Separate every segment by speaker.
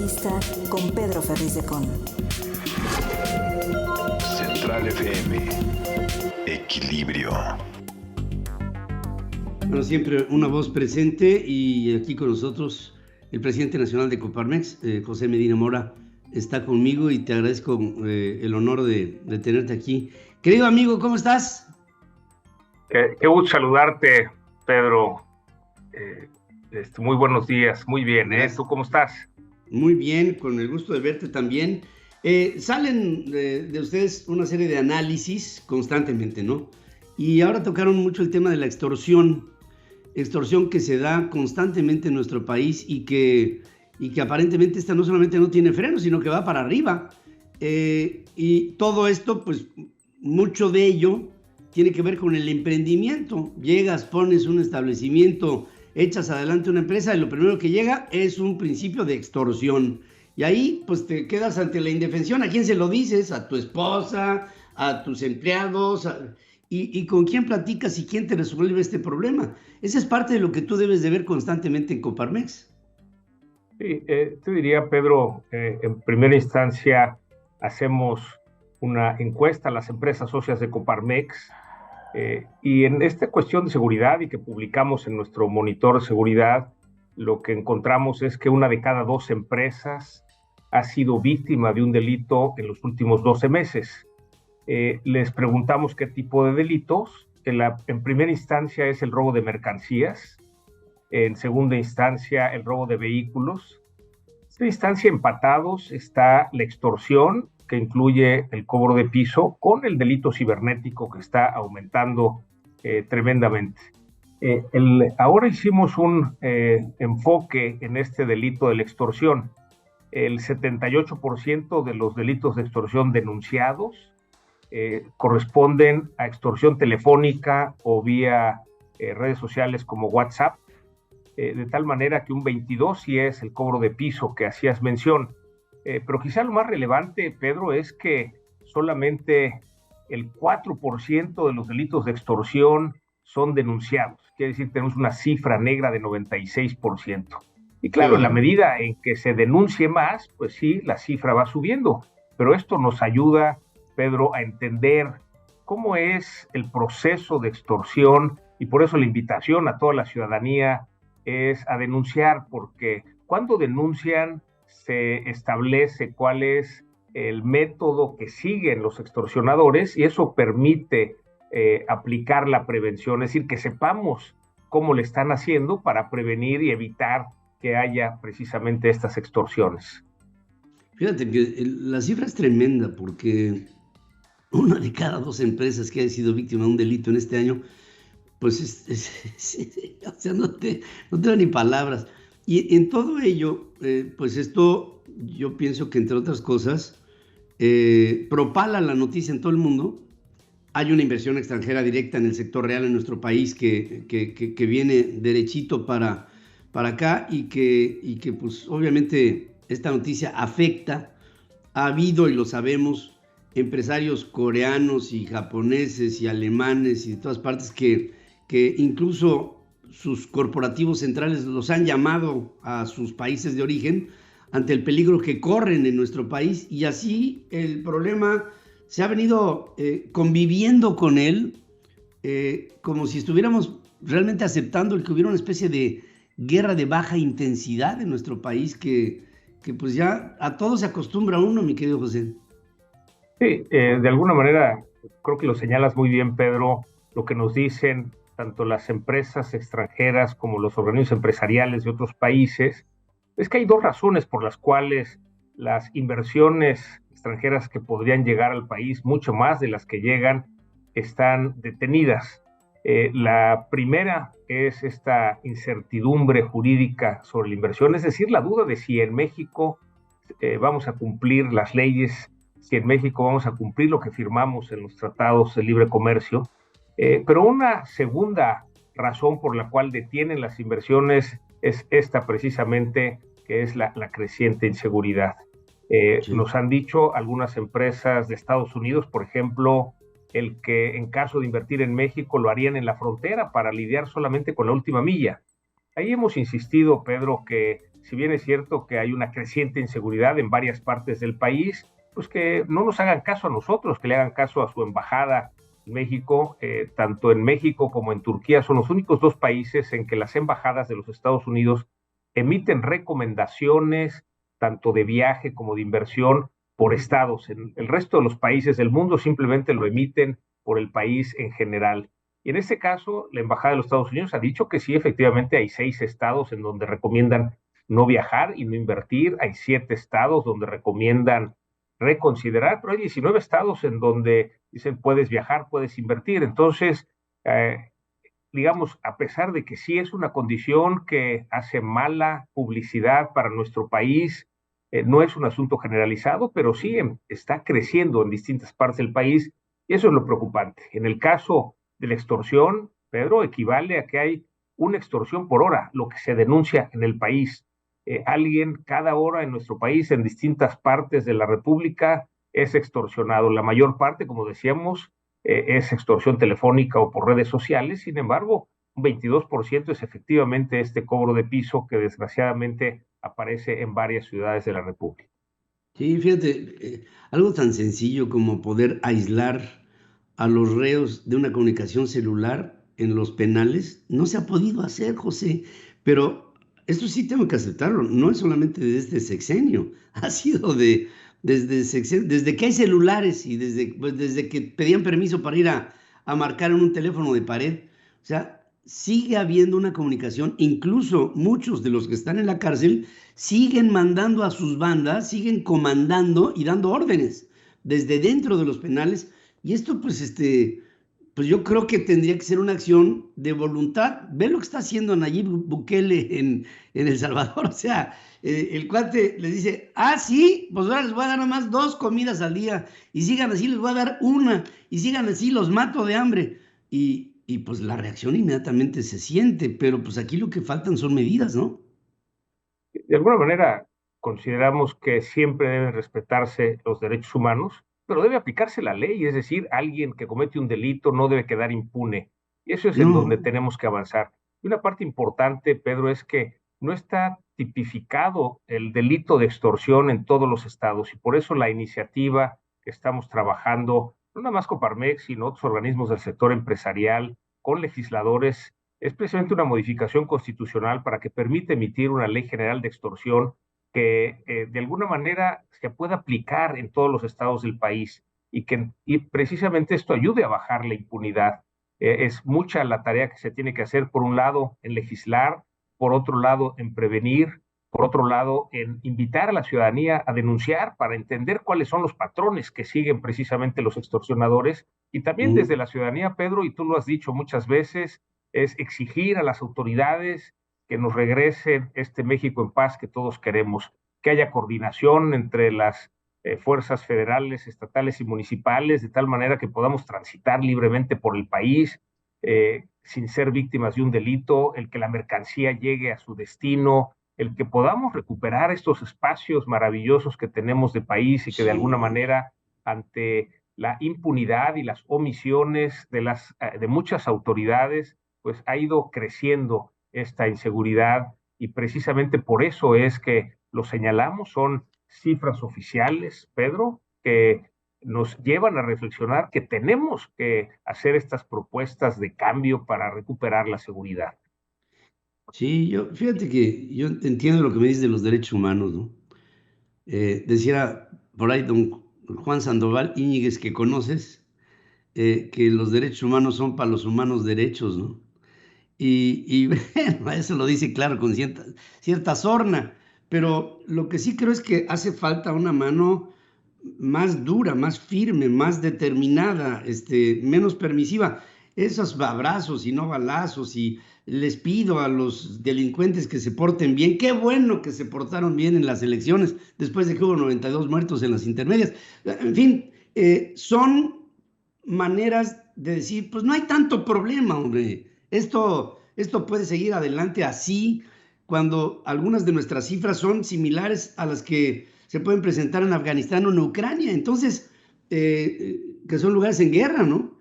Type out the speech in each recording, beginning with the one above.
Speaker 1: Entrevista con Pedro Ferriz de Con.
Speaker 2: Central FM. Equilibrio.
Speaker 3: Bueno, siempre una voz presente y aquí con nosotros el presidente nacional de Coparmex, José Medina Mora, está conmigo y te agradezco el honor de tenerte aquí. Querido amigo, ¿cómo estás?
Speaker 4: Qué gusto saludarte, Pedro. Muy buenos días, muy bien. ¿Tú cómo estás?
Speaker 3: Muy bien, con el gusto de verte también. Salen de ustedes una serie de análisis constantemente, ¿no? Y ahora tocaron mucho el tema de la extorsión que se da constantemente en nuestro país y que aparentemente esta no solamente no tiene freno, sino que va para arriba. Y todo esto, pues mucho de ello tiene que ver con el emprendimiento. Llegas, pones un establecimiento, echas adelante una empresa y lo primero que llega es un principio de extorsión. Y ahí pues te quedas ante la indefensión. ¿A quién se lo dices? ¿A tu esposa? ¿A tus empleados? ¿Y con quién platicas y quién te resuelve este problema? Esa es parte de lo que tú debes de ver constantemente en Coparmex.
Speaker 4: Sí, te diría, Pedro, en primera instancia hacemos una encuesta a las empresas socias de Coparmex y en esta cuestión de seguridad y que publicamos en nuestro monitor de seguridad, lo que encontramos es que 1 de cada 2 empresas ha sido víctima de un delito en los últimos 12 meses. Les preguntamos qué tipo de delitos. En primera instancia es el robo de mercancías, en segunda instancia el robo de vehículos. En esta instancia empatados está la extorsión, que incluye el cobro de piso, con el delito cibernético que está aumentando tremendamente. Ahora hicimos un enfoque en este delito de la extorsión. El 78% de los delitos de extorsión denunciados corresponden a extorsión telefónica o vía redes sociales como WhatsApp, de tal manera que un 22% sí es el cobro de piso que hacías mención. Pero quizá lo más relevante, Pedro, es que solamente el 4% de los delitos de extorsión son denunciados. Quiere decir, tenemos una cifra negra de 96%. Y claro, en la medida en que se denuncie más, pues sí, la cifra va subiendo. Pero esto nos ayuda, Pedro, a entender cómo es el proceso de extorsión y por eso la invitación a toda la ciudadanía es a denunciar, porque cuando denuncian se establece cuál es el método que siguen los extorsionadores y eso permite aplicar la prevención, es decir, que sepamos cómo le están haciendo para prevenir y evitar que haya precisamente estas extorsiones.
Speaker 3: Fíjate que la cifra es tremenda porque 1 de cada 2 empresas que ha sido víctima de un delito en este año, pues o sea, no tengo ni palabras. Y en todo ello, pues esto yo pienso que entre otras cosas propala la noticia en todo el mundo. Hay una inversión extranjera directa en el sector real en nuestro país que viene derechito para acá y que pues obviamente esta noticia afecta. Ha habido, y lo sabemos, empresarios coreanos y japoneses y alemanes y de todas partes que incluso sus corporativos centrales los han llamado a sus países de origen ante el peligro que corren en nuestro país, y así el problema se ha venido conviviendo con él como si estuviéramos realmente aceptando el que hubiera una especie de guerra de baja intensidad en nuestro país que pues ya a todo se acostumbra uno, mi querido José.
Speaker 4: Sí, de alguna manera creo que lo señalas muy bien, Pedro. Lo que nos dicen tanto las empresas extranjeras como los organismos empresariales de otros países es que hay 2 razones por las cuales las inversiones extranjeras que podrían llegar al país, mucho más de las que llegan, están detenidas. La primera es esta incertidumbre jurídica sobre la inversión, es decir, la duda de si en México vamos a cumplir las leyes, si en México vamos a cumplir lo que firmamos en los tratados de libre comercio. Pero una segunda razón por la cual detienen las inversiones es esta precisamente, que es la creciente inseguridad. Sí. Nos han dicho algunas empresas de Estados Unidos, por ejemplo, el que en caso de invertir en México lo harían en la frontera para lidiar solamente con la última milla. Ahí hemos insistido, Pedro, que si bien es cierto que hay una creciente inseguridad en varias partes del país, pues que no nos hagan caso a nosotros, que le hagan caso a su embajada en México. Tanto en México como en Turquía son los únicos dos países en que las embajadas de los Estados Unidos emiten recomendaciones tanto de viaje como de inversión por estados. En el resto de los países del mundo simplemente lo emiten por el país en general. Y en este caso, la Embajada de los Estados Unidos ha dicho que sí, efectivamente hay 6 estados en donde recomiendan no viajar y no invertir, hay 7 estados donde recomiendan reconsiderar, pero hay 19 estados en donde dicen puedes viajar, puedes invertir. Entonces, digamos, a pesar de que sí es una condición que hace mala publicidad para nuestro país, no es un asunto generalizado, pero sí está creciendo en distintas partes del país y eso es lo preocupante. En el caso de la extorsión, Pedro, equivale a que hay una extorsión por hora, lo que se denuncia en el país. Alguien cada hora en nuestro país, en distintas partes de la República, es extorsionado. La mayor parte, como decíamos, es extorsión telefónica o por redes sociales. Sin embargo, un 22% es efectivamente este cobro de piso que desgraciadamente aparece en varias ciudades de la República.
Speaker 3: Sí, fíjate, algo tan sencillo como poder aislar a los reos de una comunicación celular en los penales, no se ha podido hacer, José, pero esto sí tengo que aceptarlo, no es solamente de este sexenio, ha sido desde que hay celulares y desde que pedían permiso para ir a marcar en un teléfono de pared, o sea, sigue habiendo una comunicación, incluso muchos de los que están en la cárcel siguen mandando a sus bandas, siguen comandando y dando órdenes desde dentro de los penales. Y esto, pues yo creo que tendría que ser una acción de voluntad. Ve lo que está haciendo Nayib Bukele en El Salvador. O sea, el cuate les dice, sí, pues ahora les voy a dar nomás 2 comidas al día. Y sigan así, les voy a dar 1. Y sigan así, los mato de hambre. Y pues la reacción inmediatamente se siente. Pero pues aquí lo que faltan son medidas, ¿no?
Speaker 4: De alguna manera, consideramos que siempre deben respetarse los derechos humanos, pero debe aplicarse la ley, es decir, alguien que comete un delito no debe quedar impune. Y eso es en donde
Speaker 3: No.
Speaker 4: tenemos que avanzar. Y una parte importante, Pedro, es que no está tipificado el delito de extorsión en todos los estados y por eso la iniciativa que estamos trabajando, no nada más con Coparmex, sino otros organismos del sector empresarial, con legisladores, es precisamente una modificación constitucional para que permita emitir una ley general de extorsión que de alguna manera se pueda aplicar en todos los estados del país y precisamente esto ayude a bajar la impunidad. Es mucha la tarea que se tiene que hacer, por un lado, en legislar, por otro lado, en prevenir, por otro lado, en invitar a la ciudadanía a denunciar para entender cuáles son los patrones que siguen precisamente los extorsionadores y también desde la ciudadanía, Pedro, y tú lo has dicho muchas veces, es exigir a las autoridades que nos regresen este México en paz que todos queremos, que haya coordinación entre las fuerzas federales, estatales y municipales, de tal manera que podamos transitar libremente por el país sin ser víctimas de un delito, el que la mercancía llegue a su destino, el que podamos recuperar estos espacios maravillosos que tenemos de país y que de alguna manera ante la impunidad y las omisiones de muchas autoridades, pues ha ido creciendo esta inseguridad y precisamente por eso es que lo señalamos, son cifras oficiales, Pedro, que nos llevan a reflexionar que tenemos que hacer estas propuestas de cambio para recuperar la seguridad.
Speaker 3: Sí, fíjate que yo entiendo lo que me dices de los derechos humanos, ¿no? Decía por ahí don Juan Sandoval Íñiguez, que conoces, que los derechos humanos son para los humanos derechos, ¿no? Y bueno, eso lo dice claro, con cierta sorna, pero lo que sí creo es que hace falta una mano más dura, más firme, más determinada, menos permisiva. Esos abrazos y no balazos, y les pido a los delincuentes que se porten bien. Qué bueno que se portaron bien en las elecciones, después de que hubo 92 muertos en las intermedias. En fin, son maneras de decir, pues no hay tanto problema, hombre. Esto puede seguir adelante así, cuando algunas de nuestras cifras son similares a las que se pueden presentar en Afganistán o en Ucrania. Entonces, que son lugares en guerra, ¿no?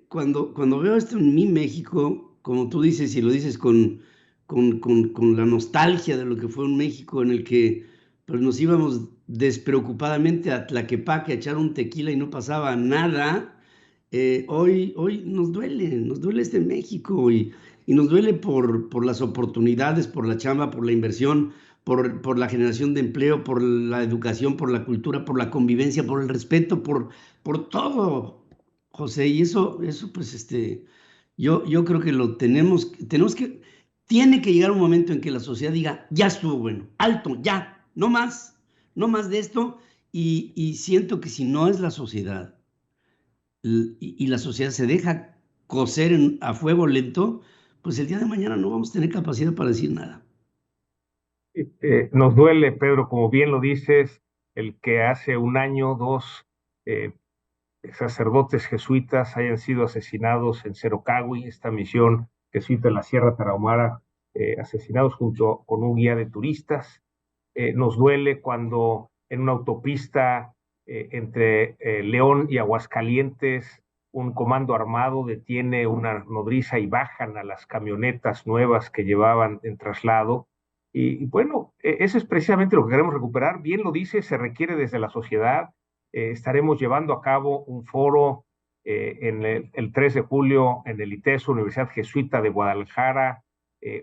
Speaker 3: Cuando veo esto en mi México, como tú dices y lo dices con con la nostalgia de lo que fue un México en el que pues, nos íbamos despreocupadamente a Tlaquepaque a echar un tequila y no pasaba nada. Hoy nos duele este México y nos duele por las oportunidades, por la chamba, por la inversión, por la generación de empleo, por la educación, por la cultura, por la convivencia, por el respeto, por todo, José. Y eso pues yo creo que tiene que llegar un momento en que la sociedad diga, ya estuvo bueno, alto, ya, no más de esto. Y siento que si no es la sociedad y la sociedad se deja cocer a fuego lento, pues el día de mañana no vamos a tener capacidad para decir nada.
Speaker 4: Nos duele, Pedro, como bien lo dices, el que hace un año, 2 sacerdotes jesuitas hayan sido asesinados en Cerocagui, esta misión jesuita en la Sierra Tarahumara, asesinados junto con un guía de turistas. Nos duele cuando en una autopista entre León y Aguascalientes un comando armado detiene una nodriza y bajan a las camionetas nuevas que llevaban en traslado. Y bueno, eso es precisamente lo que queremos recuperar. Bien lo dice, se requiere desde la sociedad. Estaremos llevando a cabo un foro en el 3 de julio en el ITESO, Universidad Jesuita de Guadalajara,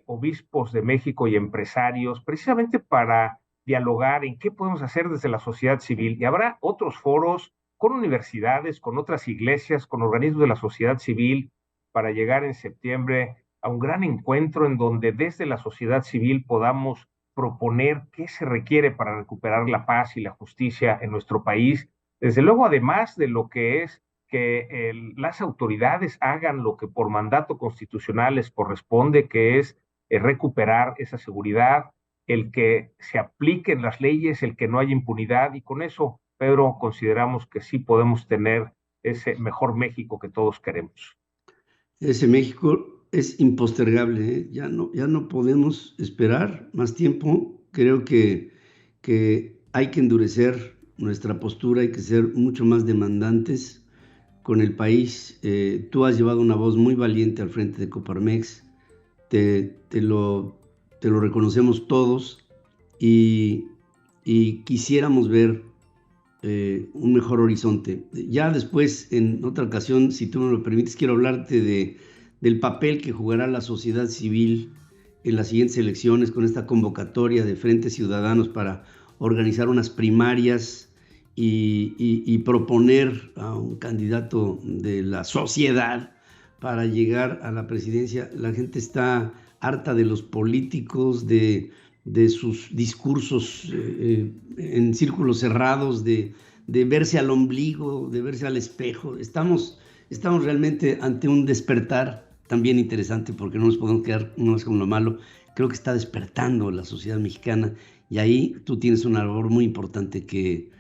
Speaker 4: obispos de México y empresarios, precisamente para dialogar en qué podemos hacer desde la sociedad civil. Y habrá otros foros con universidades, con otras iglesias, con organismos de la sociedad civil, para llegar en septiembre a un gran encuentro en donde desde la sociedad civil podamos proponer qué se requiere para recuperar la paz y la justicia en nuestro país. Desde luego, además de lo que es que las autoridades hagan lo que por mandato constitucional les corresponde, que es recuperar esa seguridad, el que se apliquen las leyes, el que no haya impunidad, y con eso, Pedro, consideramos que sí podemos tener ese mejor México que todos queremos.
Speaker 3: Ese México es impostergable, ¿eh? Ya no podemos esperar más tiempo. Creo que hay que endurecer nuestra postura, hay que ser mucho más demandantes con el país. Tú has llevado una voz muy valiente al frente de Coparmex, te lo reconocemos todos y quisiéramos ver un mejor horizonte. Ya después, en otra ocasión, si tú me lo permites, quiero hablarte del papel que jugará la sociedad civil en las siguientes elecciones con esta convocatoria de Frente Ciudadanos para organizar unas primarias y proponer a un candidato de la sociedad para llegar a la presidencia. La gente está harta de los políticos, de sus discursos en círculos cerrados, de verse al ombligo, de verse al espejo. Estamos realmente ante un despertar también interesante, porque no nos podemos quedar uno con lo malo. Creo que está despertando la sociedad mexicana y ahí tú tienes una labor muy importante que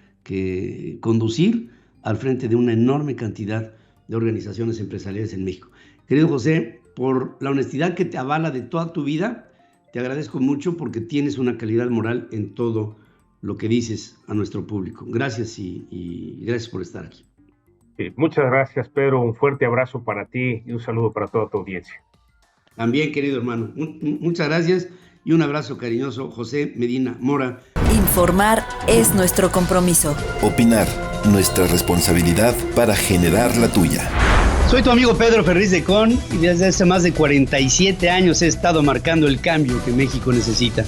Speaker 3: conducir al frente de una enorme cantidad de organizaciones empresariales en México. Querido José, por la honestidad que te avala de toda tu vida, te agradezco mucho porque tienes una calidad moral en todo lo que dices a nuestro público. Gracias y gracias por estar aquí.
Speaker 4: Sí, muchas gracias, Pedro. Un fuerte abrazo para ti y un saludo para toda tu audiencia.
Speaker 3: También, querido hermano. Muchas gracias y un abrazo cariñoso, José Medina Mora.
Speaker 1: Informar es nuestro compromiso.
Speaker 5: Opinar, nuestra responsabilidad para generar la tuya.
Speaker 3: Soy tu amigo Pedro Ferriz de Con y desde hace más de 47 años he estado marcando el cambio que México necesita.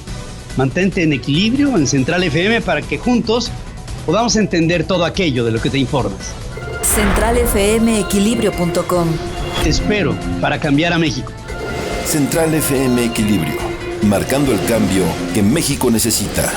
Speaker 3: Mantente en equilibrio en Central FM para que juntos podamos entender todo aquello de lo que te informas.
Speaker 1: CentralFMEquilibrio.com.
Speaker 3: Te espero para cambiar a México.
Speaker 5: Central FM Equilibrio, marcando el cambio que México necesita.